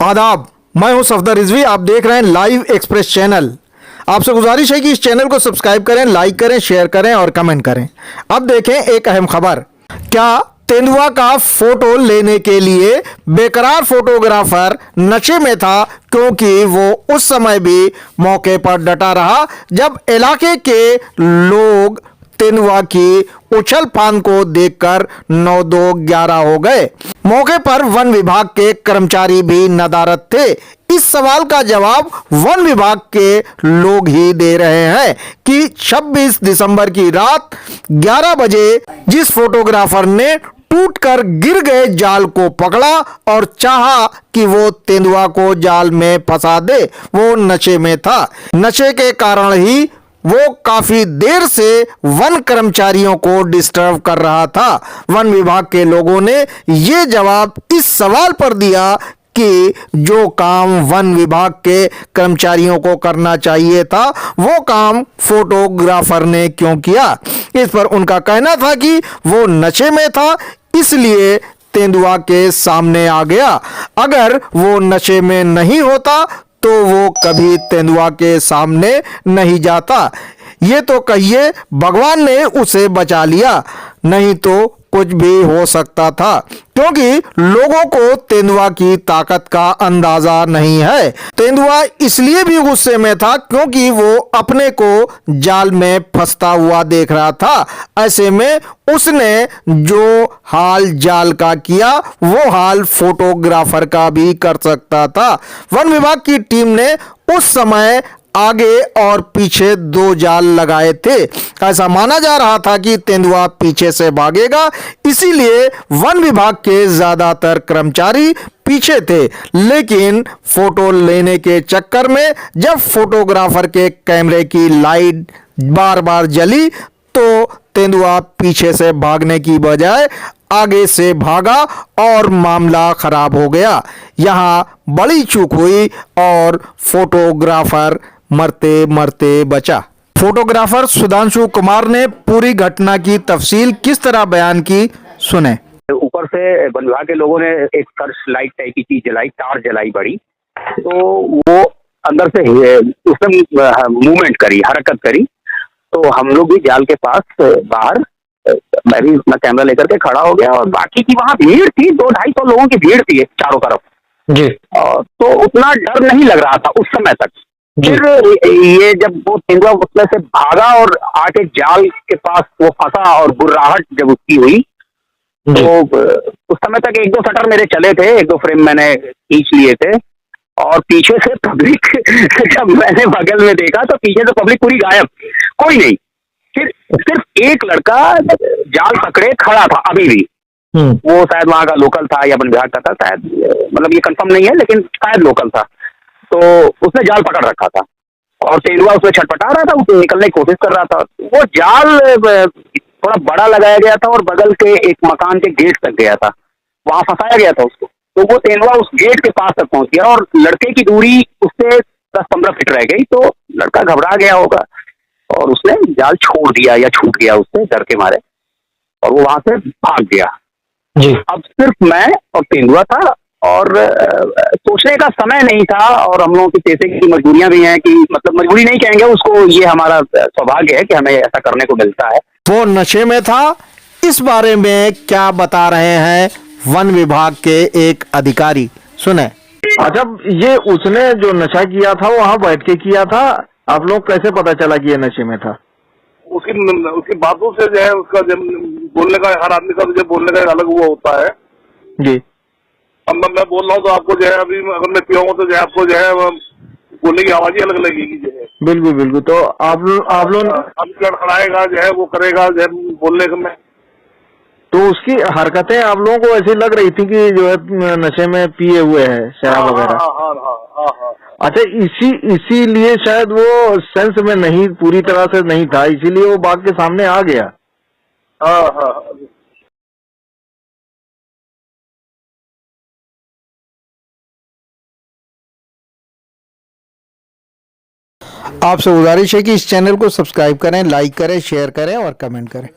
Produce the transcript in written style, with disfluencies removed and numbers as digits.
आदाब, मैं हूं सफदर रिजवी। आप देख रहे हैं लाइव एक्सप्रेस चैनल। आपसे गुजारिश है कि इस चैनल को सब्सक्राइब करें, लाइक करें, शेयर करें और कमेंट करें। अब देखें एक अहम खबर। क्या तेंदुआ का फोटो लेने के लिए बेकरार फोटोग्राफर नशे में था, क्योंकि वो उस समय भी मौके पर डटा रहा जब इलाके के लोग तेंदुआ की उछल फांद को देखकर 9-2-11 हो गए। मौके पर वन विभाग के कर्मचारी भी नदारद थे। इस सवाल का जवाब वन विभाग के लोग ही दे रहे हैं कि 26 दिसंबर की रात 11 बजे जिस फोटोग्राफर ने टूटकर गिर गए जाल को पकड़ा और चाहा कि वो तेंदुआ को जाल में फंसा दे, वो नशे में था। नशे के कारण ही वो काफी देर से वन कर्मचारियों को डिस्टर्ब कर रहा था। वन विभाग के लोगों ने ये जवाब इस सवाल पर दिया कि जो काम वन विभाग के कर्मचारियों को करना चाहिए था, वो काम फोटोग्राफर ने क्यों किया। इस पर उनका कहना था कि वो नशे में था, इसलिए तेंदुआ के सामने आ गया। अगर वो नशे में नहीं होता तो वो कभी तेंदुआ के सामने नहीं जाता। ये तो कहिए भगवान ने उसे बचा लिया, नहीं तो कुछ भी हो सकता था, क्योंकि लोगों को तेंदुआ की ताकत का अंदाजा नहीं है। तेंदुआ इसलिए भी गुस्से में था क्योंकि वो अपने को जाल में फंसता हुआ देख रहा था। ऐसे में उसने जो हाल जाल का किया, वो हाल फोटोग्राफर का भी कर सकता था। वन विभाग की टीम ने उस समय आगे और पीछे 2 जाल लगाए थे। ऐसा माना जा रहा था कि तेंदुआ पीछे से भागेगा, इसीलिए वन विभाग के ज्यादातर कर्मचारी पीछे थे। लेकिन फोटो लेने के चक्कर में जब फोटोग्राफर के कैमरे की लाइट बार बार जली तो तेंदुआ पीछे से भागने की बजाय आगे से भागा और मामला खराब हो गया। यहां बड़ी चूक हुई और फोटोग्राफर मरते मरते बचा। फोटोग्राफर सुधांशु कुमार ने पूरी घटना की तफसील किस तरह बयान की, सुने। ऊपर से वन विभाग के लोगों ने एक सर्च लाइट टाइप की चीज जलाई, तार जलाई बड़ी, तो वो अंदर से उसने मूवमेंट करी, हरकत करी। तो हम लोग भी जाल के पास बाहर, मैं भी अपना कैमरा लेकर के खड़ा हो गया और बाकी की वहाँ भीड़ थी, 200-250 लोगों की भीड़ थी चारों तरफ जी। तो उतना डर नहीं लग रहा था उस समय तक। फिर ये जब वो तेंदुआ उसमें से भागा और आके जाल के पास वो फंसा और गुर्राहट जब उसकी हुई, तो उस समय तक 1-2 शटर मेरे चले थे, 1-2 फ्रेम मैंने खींच लिए थे। और पीछे से पब्लिक जब मैंने बगल में देखा तो पीछे से पब्लिक पूरी गायब, कोई नहीं। फिर सिर्फ एक लड़का जाल पकड़े खड़ा था अभी भी। वो शायद वहां का लोकल था या वन विभाग का था, शायद, मतलब ये कंफर्म नहीं है, लेकिन शायद लोकल था। तो उसने जाल पकड़ रखा था और तेंदुआ उसमें छटपटा रहा था, उससे निकलने की कोशिश कर रहा था। वो जाल थोड़ा बड़ा लगाया गया था और बगल के एक मकान के गेट तक गया था, वहां फंसाया गया था उसको। तो वो तेंदुआ उस गेट के पास तक पहुंच गया और लड़के की दूरी उससे 10-15 फीट रह गई, तो लड़का घबरा गया होगा और उसने जाल छोड़ दिया या छूट गया उससे डर के मारे, और वो वहां से भाग गया जी। अब सिर्फ मैं और तेंदुआ था और सोचने का समय नहीं था, और हम लोगों की पैसे की मजबूरियां भी हैं, कि मतलब मजबूरी नहीं कहेंगे उसको, ये हमारा सौभाग्य है कि हमें ऐसा करने को मिलता है। वो नशे में था, इस बारे में क्या बता रहे हैं वन विभाग के एक अधिकारी, सुने। अच्छा, ये उसने जो नशा किया था वहाँ बैठ के किया था, आप लोग कैसे पता चला कि ये नशे में था? उसकी बातों से जो है, उसका जब बोलने का, हर आदमी का जब बोलने का अलग वो होता है जी। अब मैं बोल रहा हूँ तो आपको जो है, अभी अगर मैं पिया हूँ तो जो है आपको जो है बोलने की आवाज ही अलग लगेगी जो है। बिल्कुल बिल्कुल। तो आप लोग लड़खड़ाएगा जो है, वो करेगा जो है बोलने में। तो उसकी हरकतें आप लोगों को ऐसी लग रही थी कि जो है नशे में पिए हुए है, शराब वगैरह। हाँ। अच्छा, इसीलिए शायद वो सेंस में नहीं, पूरी तरह से नहीं था, इसीलिए वो बाघ के सामने आ गया। हाँ। आपसे गुजारिश है कि इस चैनल को सब्सक्राइब करें, लाइक करें, शेयर करें और कमेंट करें।